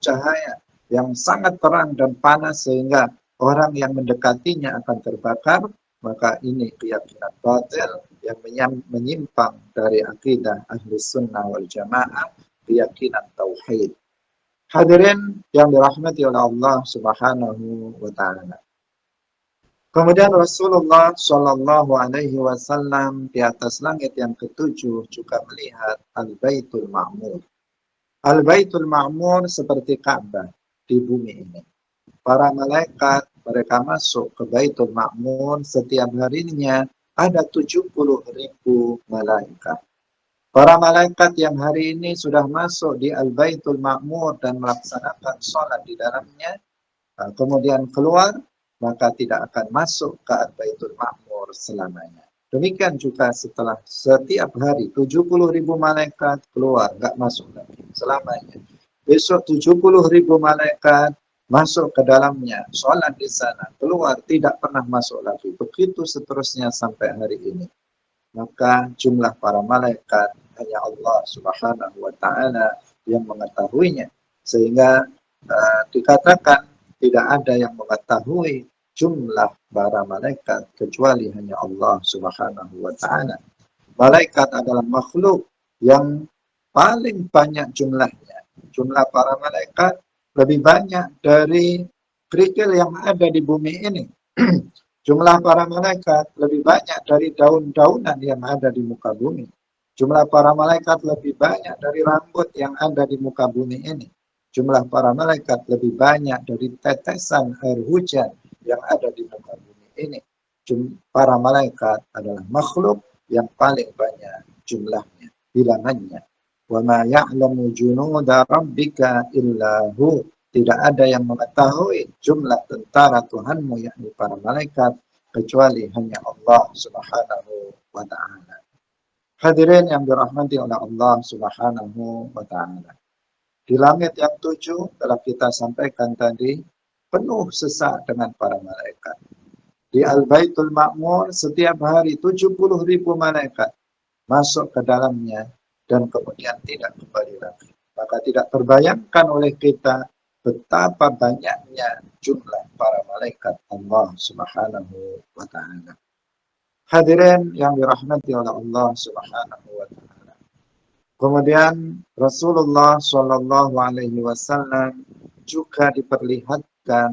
cahaya yang sangat terang dan panas sehingga orang yang mendekatinya akan terbakar, maka ini keyakinan batil yang menyimpang dari akidah ahli sunnah wal jamaah, keyakinan tauhid. Hadirin yang dirahmati oleh Allah Subhanahu wa taala. Kemudian Rasulullah Shallallahu Alaihi Wasallam di atas langit yang ketujuh juga melihat Al-Baitul Ma'mur. Al-Baitul Ma'mur seperti Ka'bah di bumi ini. Para malaikat mereka masuk ke Baitul Ma'mur setiap harinya ada 70.000 malaikat. Para malaikat yang hari ini sudah masuk di Al-Baitul Ma'mur dan melaksanakan sholat di dalamnya, kemudian keluar, maka tidak akan masuk ke Al-Baitul Ma'mur selamanya. Demikian juga setelah setiap hari 70.000 malaikat keluar, nggak masuk lagi selamanya. Besok 70.000 malaikat masuk ke dalamnya, sholat di sana, keluar, tidak pernah masuk lagi. Begitu seterusnya sampai hari ini. Maka jumlah para malaikat hanya Allah Subhanahu wa taala yang mengetahuinya. Sehingga dikatakan tidak ada yang mengetahui jumlah para malaikat kecuali hanya Allah Subhanahu wa taala. Malaikat adalah makhluk yang paling banyak jumlahnya. Jumlah para malaikat lebih banyak dari kerikil yang ada di bumi ini. Jumlah para malaikat lebih banyak dari daun-daunan yang ada di muka bumi. Jumlah para malaikat lebih banyak dari rambut yang ada di muka bumi ini. Jumlah para malaikat lebih banyak dari tetesan air hujan yang ada di muka bumi ini. Para malaikat adalah makhluk yang paling banyak jumlahnya, bilangannya. Wa ma ya'lamu junuda rabbika illa hu. Tidak ada yang mengetahui jumlah tentara Tuhanmu, yakni para malaikat, kecuali hanya Allah Subhanahu wa ta'ala. Hadirin yang dirahmati oleh Allah Subhanahu wa ta'ala. Di langit yang tujuh telah kita sampaikan tadi, penuh sesak dengan para malaikat. Di Al-Baitul Ma'mur setiap hari 70.000 malaikat masuk ke dalamnya dan kemudian tidak kembali lagi. Maka tidak terbayangkan oleh kita betapa banyaknya jumlah para malaikat Allah Subhanahu wa ta'ala. Hadirin yang dirahmati oleh Allah Subhanahu wa ta'ala. Kemudian Rasulullah Shallallahu Alaihi Wasallam juga diperlihatkan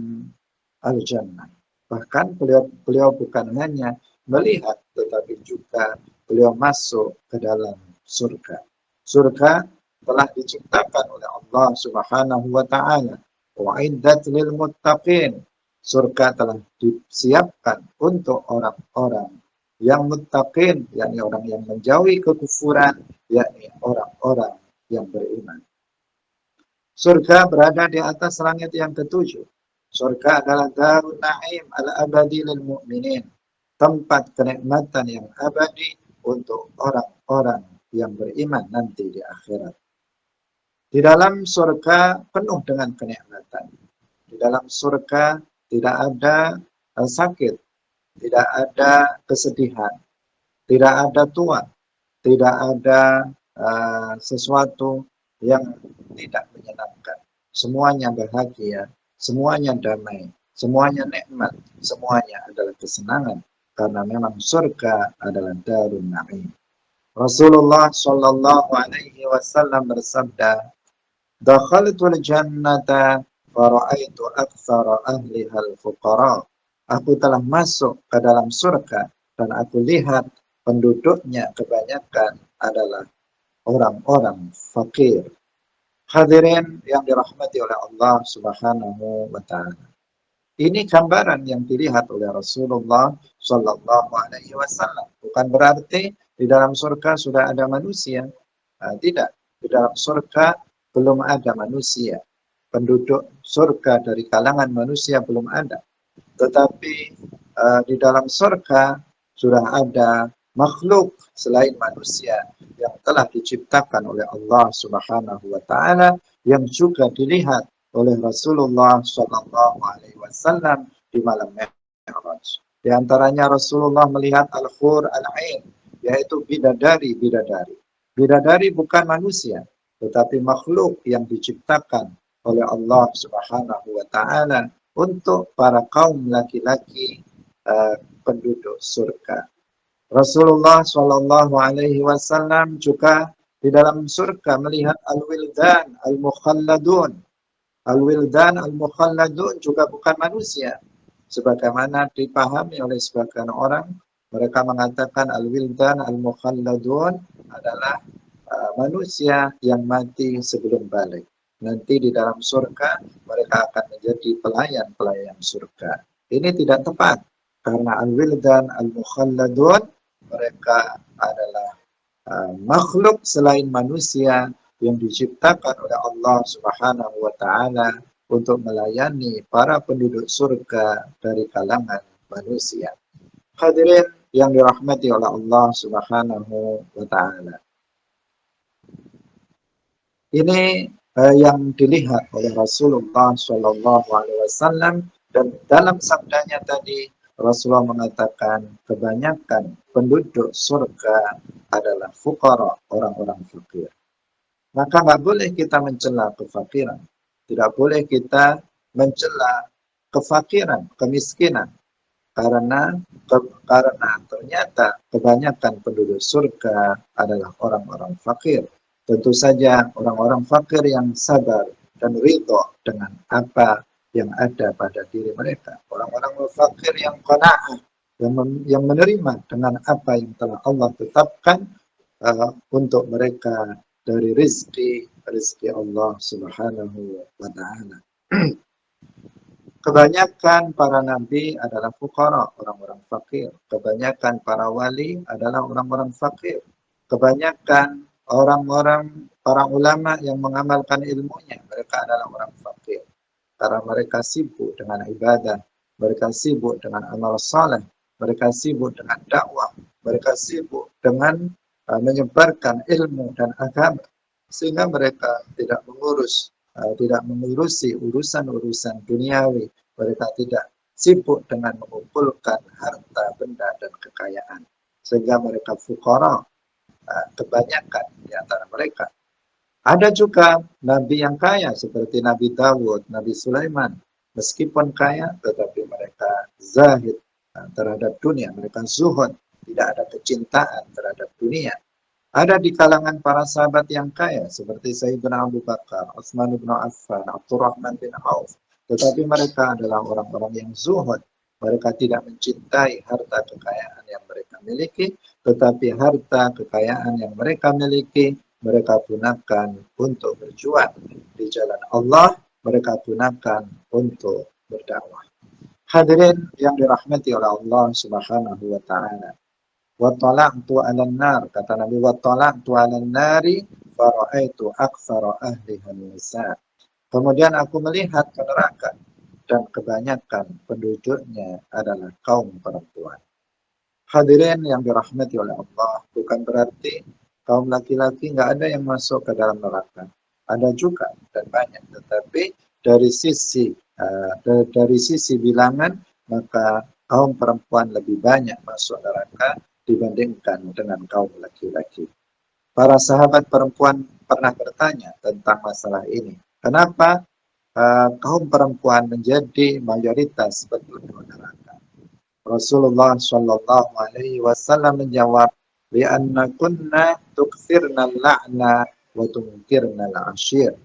al-jannah. Bahkan beliau bukan hanya melihat, tetapi juga beliau masuk ke dalam surga. Surga telah diciptakan oleh Allah Subhanahu wa taala. Wa'iddat lil muttaqin. Surga telah disiapkan untuk orang-orang yang muttaqin, yakni orang yang menjauhi kekufuran, yakni orang-orang yang beriman. Surga berada di atas langit yang ketujuh. Surga adalah darun na'im al-abadi lil mu'minin. Tempat kenikmatan yang abadi untuk orang-orang yang beriman nanti di akhirat. Di dalam surga penuh dengan kenikmatan. Di dalam surga tidak ada sakit, tidak ada kesedihan, tidak ada tua, tidak ada sesuatu yang tidak menyenangkan. Semuanya bahagia, semuanya damai, semuanya nikmat, semuanya adalah kesenangan. Karena memang surga adalah darun na'im. Rasulullah Shallallahu Alaihi Wasallam bersabda, "Dakhaltul jannata fara'aitu aktsara ahliha al-fuqara." Aku telah masuk ke dalam surga dan aku lihat penduduknya kebanyakan adalah orang-orang fakir. Hadirin yang dirahmati oleh Allah Subhanahu wa taala. Ini gambaran yang dilihat oleh Rasulullah Shallallahu Alaihi Wasallam. Bukan berarti di dalam surga sudah ada manusia. Tidak. Di dalam surga belum ada manusia. Penduduk surga dari kalangan manusia belum ada. Tetapi di dalam surga sudah ada makhluk selain manusia yang telah diciptakan oleh Allah Subhanahu wa taala yang juga dilihat oleh Rasulullah Shallallahu Alaihi Wasallam di malam Mi'raj. Di antaranya Rasulullah melihat al-hur al-ain, yaitu bidadari-bidadari. Bidadari bukan manusia, tetapi makhluk yang diciptakan oleh Allah Subhanahu wa taala untuk para kaum laki-laki penduduk surga. Rasulullah Shallallahu alaihi wasallam juga di dalam surga melihat al-wildan al-mukhalladun. Al-wildan al-mukhalladun juga bukan manusia. Sebagaimana dipahami oleh sebagian orang, mereka mengatakan al-wildan al-mukhalladun adalah manusia yang mati sebelum balik. Nanti di dalam surga mereka akan menjadi pelayan-pelayan surga. Ini tidak tepat karena al-wildan al-mukhalladun mereka adalah makhluk selain manusia yang diciptakan oleh Allah Subhanahu wa taala untuk melayani para penduduk surga dari kalangan manusia. Hadirin yang dirahmati oleh Allah Subhanahu wa taala. Ini yang dilihat oleh Rasulullah Shallallahu alaihi wasallam, dan dalam sabdanya tadi Rasulullah mengatakan kebanyakan penduduk surga adalah fuqara, orang-orang fakir. Maka nggak boleh kita mencela kefakiran. Tidak boleh kita mencela kefakiran, kemiskinan. Karena ternyata kebanyakan penduduk surga adalah orang-orang fakir. Tentu saja orang-orang fakir yang sabar dan ridho dengan apa yang ada pada diri mereka. Orang-orang fakir yang qanaah, yang menerima dengan apa yang telah Allah tetapkan untuk mereka dari rezeki Allah Subhanahu wa taala. Kebanyakan para nabi adalah fuqara, orang-orang fakir. Kebanyakan para wali adalah orang-orang fakir. Kebanyakan orang-orang, para ulama yang mengamalkan ilmunya, mereka adalah orang fakir. Karena mereka sibuk dengan ibadah, mereka sibuk dengan amal saleh, mereka sibuk dengan dakwah, mereka sibuk dengan menyebarkan ilmu dan agama. Sehingga mereka tidak mengurusi urusan-urusan duniawi. Mereka tidak sibuk dengan mengumpulkan harta, benda, dan kekayaan. Sehingga mereka fuqara, kebanyakan di antara mereka. Ada juga nabi yang kaya seperti Nabi Dawud, Nabi Sulaiman. Meskipun kaya, tetapi mereka zahid terhadap dunia. Mereka zuhud, tidak ada kecintaan terhadap dunia. Ada di kalangan para sahabat yang kaya seperti Sayyidina Abu Bakar, Utsman bin Affan, Abdurrahman bin Auf. Tetapi mereka adalah orang-orang yang zuhud. Mereka tidak mencintai harta kekayaan yang mereka miliki, tetapi harta kekayaan yang mereka miliki, mereka gunakan untuk berjuang di jalan Allah, mereka gunakan untuk berdakwah. Hadirin yang dirahmati oleh Allah Subhanahu wa taala. Wa tala'tu 'alan nar, kata Nabi, wa tala'tu 'alan nari fara'aitu aktsara ahliha nisa. Kemudian aku melihat ke neraka dan kebanyakan penduduknya adalah kaum perempuan. Hadirin yang dirahmati oleh Allah, bukan berarti kaum laki-laki nggak ada yang masuk ke dalam neraka. Ada juga dan banyak, tetapi dari sisi bilangan maka kaum perempuan lebih banyak masuk neraka dibandingkan dengan kaum laki-laki. Para sahabat perempuan pernah bertanya tentang masalah ini. Kenapa kaum perempuan menjadi mayoritas penduduk neraka? Rasulullah Shallallahu alaihi wasallam menjawab, "Li'anna kunna tukthirna al-la'na wa tunkirna al-ashir."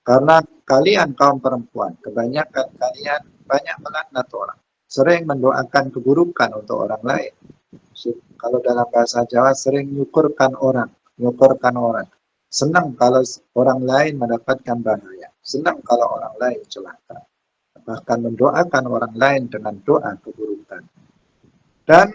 Karena kalian kaum perempuan, kebanyakan kalian banyak melaknat orang, sering mendoakan keburukan untuk orang lain. Kalau dalam bahasa Jawa sering nyukurkan orang. Senang kalau orang lain mendapatkan bahaya. Senang kalau orang lain celaka. Bahkan mendoakan orang lain dengan doa keburukan. Dan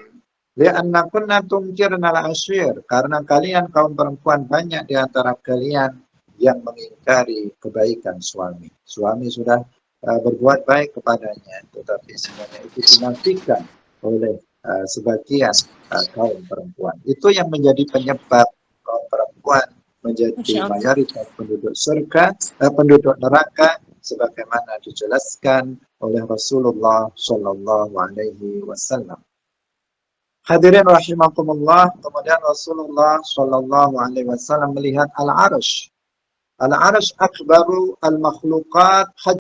li'anna kunna tunkirna al-ashir, karena kalian kaum perempuan banyak di antara kalian yang mengingkari kebaikan suami. Suami sudah berbuat baik kepadanya, tetapi semuanya itu dinafikan oleh sebagian kaum perempuan. Itu yang menjadi penyebab kaum perempuan menjadi mayoritas penduduk surga, penduduk neraka, sebagaimana dijelaskan oleh Rasulullah Shallallahu alaihi wasallam. Hadirin rahimakumullah, kemudian Rasulullah Shallallahu alaihi wasallam melihat al-arsh. Al-arsh akbaru al-makhluqat